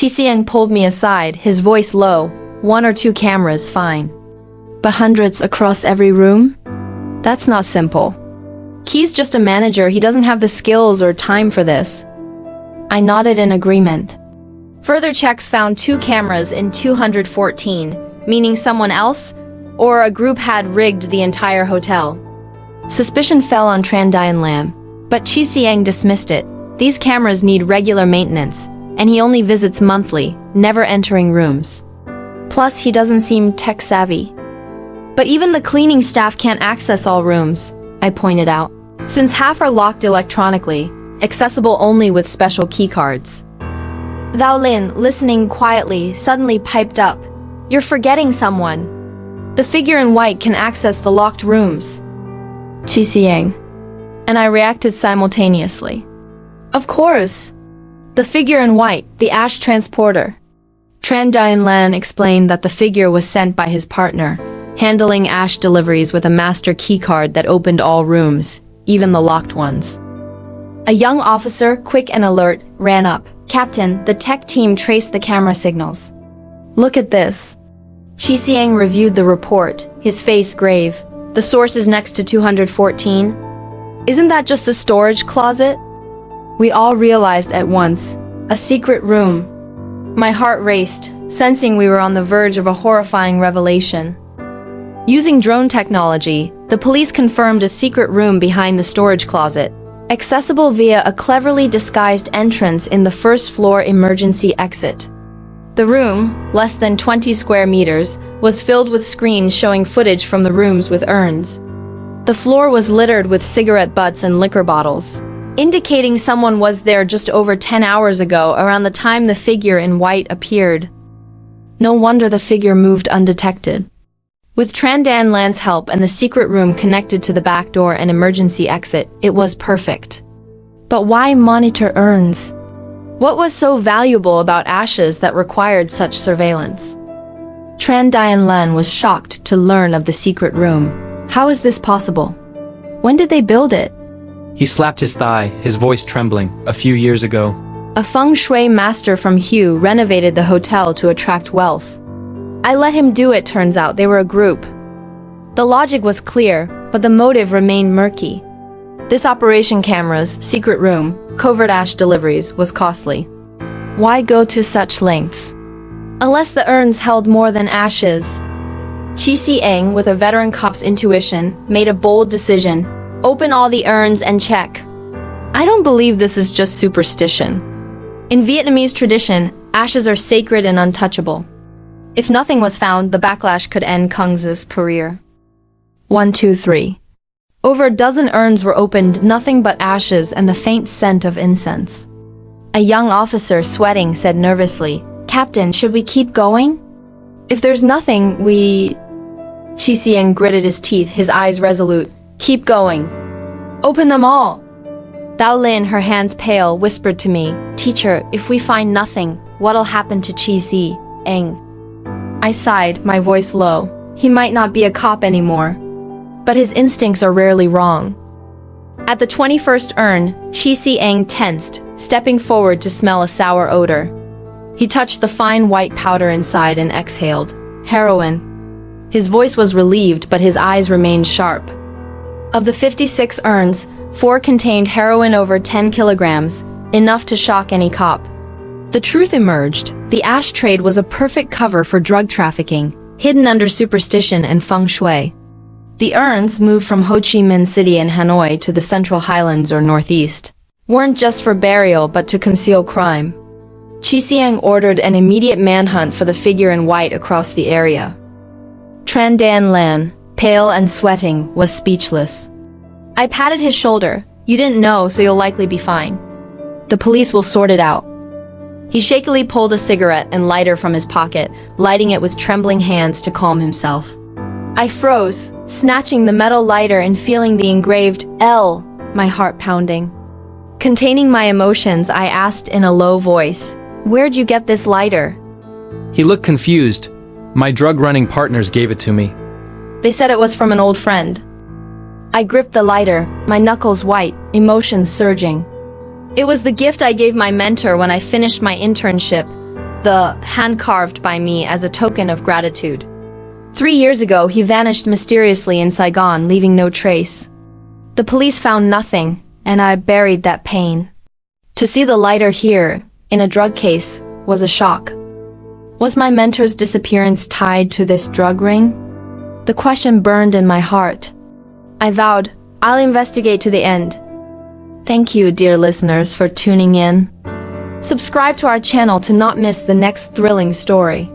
Xiang pulled me aside, his voice low. 1 or 2 cameras, fine. But hundreds across every room? That's not simple. Key's just a manager, he doesn't have the skills or time for this. I nodded in agreement. Further checks found 2 cameras in 214, meaning someone else or a group had rigged the entire hotel. Suspicion fell on Duyen Lam, but Xiang dismissed it. These cameras need regular maintenance, and he only visits monthly, never entering rooms. Plus, he doesn't seem tech-savvy. But even the cleaning staff can't access all rooms, I pointed out, since half are locked electronically, accessible only with special keycards. Lin, listening quietly, suddenly piped up. You're forgetting someone. The figure in white can access the locked rooms. Xiang. And I reacted simultaneously. Of course. The figure in white, the ash transporter. Duyen Lam explained that the figure was sent by his partner, handling ash deliveries with a master keycard that opened all rooms, even the locked ones. A young officer, quick and alert, ran up. Captain, the tech team traced the camera signals. Look at this. Xiang reviewed the report, his face grave. The source is next to 214. Isn't that just a storage closet? We all realized at once. A secret room. My heart raced, sensing we were on the verge of a horrifying revelation. Using drone technology, the police confirmed a secret room behind the storage closet, accessible via a cleverly disguised entrance in the first-floor emergency exit. The room, less than 20 square meters, was filled with screens showing footage from the rooms with urns. The floor was littered with cigarette butts and liquor bottles, indicating someone was there just over 10 hours ago, around the time the figure in white appeared. No wonder the figure moved undetected. With Duyen Lam's help and the secret room connected to the back door and emergency exit, it was perfect. But why monitor urns? What was so valuable about ashes that required such surveillance? Duyen Lam was shocked to learn of the secret room. How is this possible? When did they build it? He slapped his thigh, his voice trembling. A few years ago. A feng shui master from Hue renovated the hotel to attract wealth. I let him do it, turns out they were a group. The logic was clear, but the motive remained murky. This operation cameras, secret room, covert ash deliveries was costly. Why go to such lengths? Unless the urns held more than ashes. Xiang, with a veteran cop's intuition, made a bold decision. Open all the urns and check. I don't believe this is just superstition. In Vietnamese tradition, ashes are sacred and untouchable. If nothing was found, the backlash could end Kung's career. 1, 2, 3. Over a dozen urns were opened, nothing but ashes and the faint scent of incense. A young officer, sweating, said nervously, Captain, should we keep going? If there's nothing, Xiang gritted his teeth, his eyes resolute. Keep going. Open them all. Lin, her hands pale, whispered to me, Teacher, if we find nothing, what'll happen to Xiang? I sighed, my voice low. He might not be a cop anymore. But his instincts are rarely wrong. At the 21st urn, Xiang tensed, stepping forward to smell a sour odor. He touched the fine white powder inside and exhaled. Heroin. His voice was relieved, but his eyes remained sharp. Of the 56 urns, 4 contained heroin over 10 kilograms, enough to shock any cop. The truth emerged. The ash trade was a perfect cover for drug trafficking, hidden under superstition and feng shui. The urns, moved from Ho Chi Minh City and Hanoi to the Central Highlands or Northeast, weren't just for burial but to conceal crime. Xiang ordered an immediate manhunt for the figure in white across the area. Duyen Lam, pale and sweating, was speechless. I patted his shoulder. You didn't know, so you'll likely be fine. The police will sort it out. He shakily pulled a cigarette and lighter from his pocket, lighting it with trembling hands to calm himself. I froze, snatching the metal lighter and feeling the engraved L, my heart pounding. Containing my emotions, I asked in a low voice, Where'd you get this lighter? He looked confused. My drug-running partners gave it to me. They said it was from an old friend. I gripped the lighter, my knuckles white, emotions surging. It was the gift I gave my mentor when I finished my internship. the hand carved by me as a token of gratitude. 3 years ago, he vanished mysteriously in Saigon, leaving no trace. The police found nothing, and I buried that pain. To see the lighter here, in a drug case, was a shock. Was my mentor's disappearance tied to this drug ring? The question burned in my heart. I vowed, I'll investigate to the end. Thank you, dear listeners, for tuning in. Subscribe to our channel to not miss the next thrilling story.